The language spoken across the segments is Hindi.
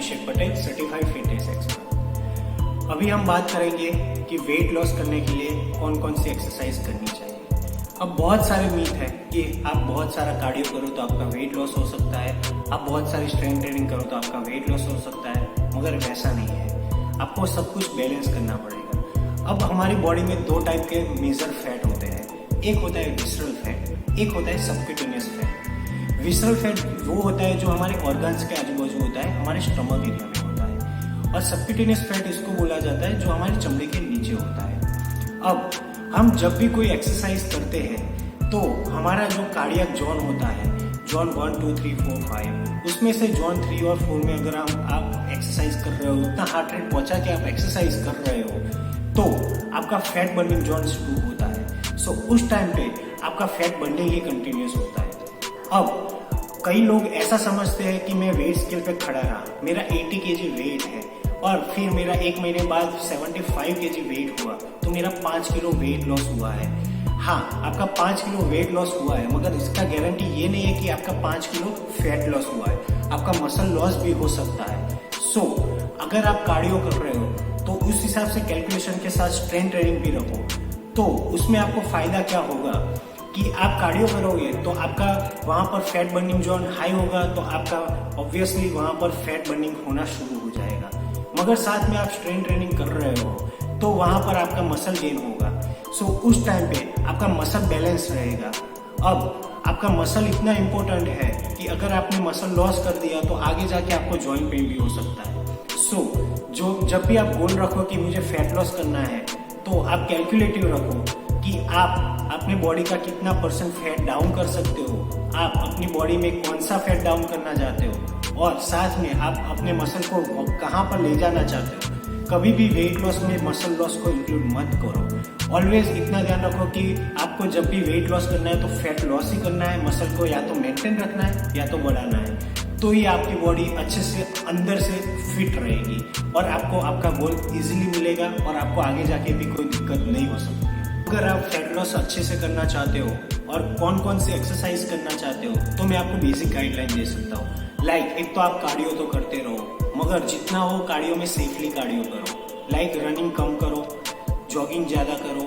अभिषेक पटेल, सर्टिफाइड फिटनेस एक्सपर्ट। अभी हम बात करेंगे कि वेट लॉस करने के लिए कौन कौन सी एक्सरसाइज करनी चाहिए। अब बहुत सारे मीथ है कि आप बहुत सारा कार्डियो करो तो आपका वेट लॉस हो सकता है, आप बहुत सारी स्ट्रेंथ ट्रेनिंग करो तो आपका वेट लॉस हो सकता है, मगर वैसा नहीं है। आपको सब कुछ बैलेंस करना पड़ेगा। अब हमारी बॉडी में दो टाइप के मेजर फैट होते हैं, एक होता है विसरल फैट, एक होता है सबक्यूटेनियस फैट। विसरल फैट वो होता है जो हमारे ऑर्गन्स के आजू बाजू होता है, हमारे स्टमक एरिया में होता है, और सबक्यूटेनियस फैट इसको बोला जाता है जो हमारे चमड़े के नीचे होता है। अब हम जब भी कोई एक्सरसाइज करते हैं तो हमारा जो कार्डियक जोन होता है, जोन 1, 2, 3, 4, 5, उसमें से जोन 3 और 4 में अगर आप एक्सरसाइज कर रहे हो, उतना हार्ट रेट पहुंचा के आप एक्सरसाइज कर रहे हो, तो आपका फैट बर्निंग जोन शुरू होता है। सो उस टाइम पे आपका फैट बर्निंग ही कंटिन्यूस होता है। अब कई लोग ऐसा समझते हैं कि मैं वेट स्केल पे खड़ा रहा, मेरा 80 kg वेट है और फिर मेरा 1 महीने बाद 75 kg वेट हुआ तो मेरा 5 किलो वेट लॉस हुआ है। हाँ, आपका 5 किलो वेट लॉस हुआ है, मगर इसका गारंटी ये नहीं है कि आपका 5 किलो फैट लॉस हुआ है। आपका मसल लॉस भी हो सकता है। सो अगर आप कार्डियो कर रहे हो तो उस हिसाब से कैलकुलेशन के साथ स्ट्रेंथ ट्रेनिंग भी रखो, तो उसमें आपको फायदा क्या होगा कि आप कार्डियो करोगे तो आपका वहाँ पर फैट बर्निंग जोन हाई होगा, तो आपका ऑब्वियसली वहाँ पर फैट बर्निंग होना शुरू हो जाएगा। मगर साथ में आप स्ट्रेंथ ट्रेनिंग कर रहे हो तो वहाँ पर आपका मसल गेन होगा। सो उस टाइम पे आपका मसल बैलेंस रहेगा। अब आपका मसल इतना इम्पोर्टेंट है कि अगर आपने मसल लॉस कर दिया तो आगे जाके आपको जॉइंट पेन भी हो सकता है। सो जब भी आप गोल रखो कि मुझे फैट लॉस करना है, तो आप कैलकुलेटिव रखो कि आप अपने बॉडी का कितना % फैट डाउन कर सकते हो, आप अपनी बॉडी में कौन सा फैट डाउन करना चाहते हो, और साथ में आप अपने मसल को कहाँ पर ले जाना चाहते हो। कभी भी वेट लॉस में मसल लॉस को इंक्लूड मत करो। ऑलवेज इतना ध्यान रखो कि आपको जब भी वेट लॉस करना है तो फैट लॉस ही करना है, मसल को या तो मेंटेन रखना है या तो बढ़ाना है, तो ही आपकी बॉडी अच्छे से अंदर से फिट रहेगी और आपको आपका गोल इजीली मिलेगा और आपको आगे जाके भी कोई दिक्कत नहीं हो सकती। अगर आप फैट लॉस अच्छे से करना चाहते हो और कौन कौन सी एक्सरसाइज करना चाहते हो, तो मैं आपको बेसिक गाइडलाइन दे सकता हूँ। एक तो आप कार्डियो तो करते रहो, मगर जितना हो कार्डियो में सेफली कार्डियो करो। रनिंग कम करो, जॉगिंग ज़्यादा करो,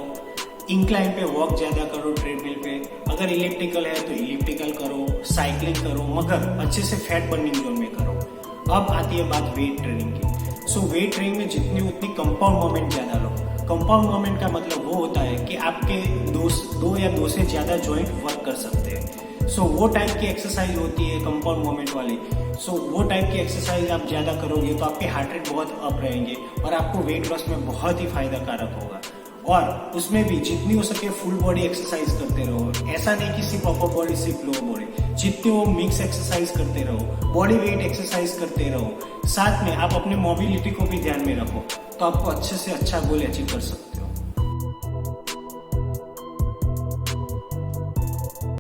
इंक्लाइन पे वॉक ज़्यादा करो, ट्रेडमिल पे। अगर इलिप्टिकल है तो इलिप्टिकल करो, साइकिलिंग करो, मगर अच्छे से फैट बर्निंग जोन में करो। अब आती है बात वेट ट्रेनिंग की। सो वेट ट्रेनिंग में जितनी उतनी कंपाउंड मूवमेंट ज़्यादा लो। कंपाउंड मूवमेंट का मतलब वो होता है कि आपके दो या दो से ज़्यादा जॉइंट वर्क कर सकते हैं। सो वो टाइप की एक्सरसाइज होती है कंपाउंड मूवमेंट वाली। सो वो टाइप की एक्सरसाइज आप ज़्यादा करोगे तो आपके हार्ट रेट बहुत अप रहेंगे और आपको वेट लॉस में बहुत ही फायदा कारक होगा। और उसमें भी जितनी हो सके फुल बॉडी एक्सरसाइज करते रहो। ऐसा नहीं कि सिर्फ अपर बॉडी सिर्फ लोअर बॉडी, जितने वो मिक्स एक्सरसाइज करते रहो, बॉडी वेट एक्सरसाइज करते रहो। साथ में आप अपने मोबिलिटी को भी ध्यान में रखो, तो आपको अच्छे से अच्छा गोल अचीव कर सकते हो।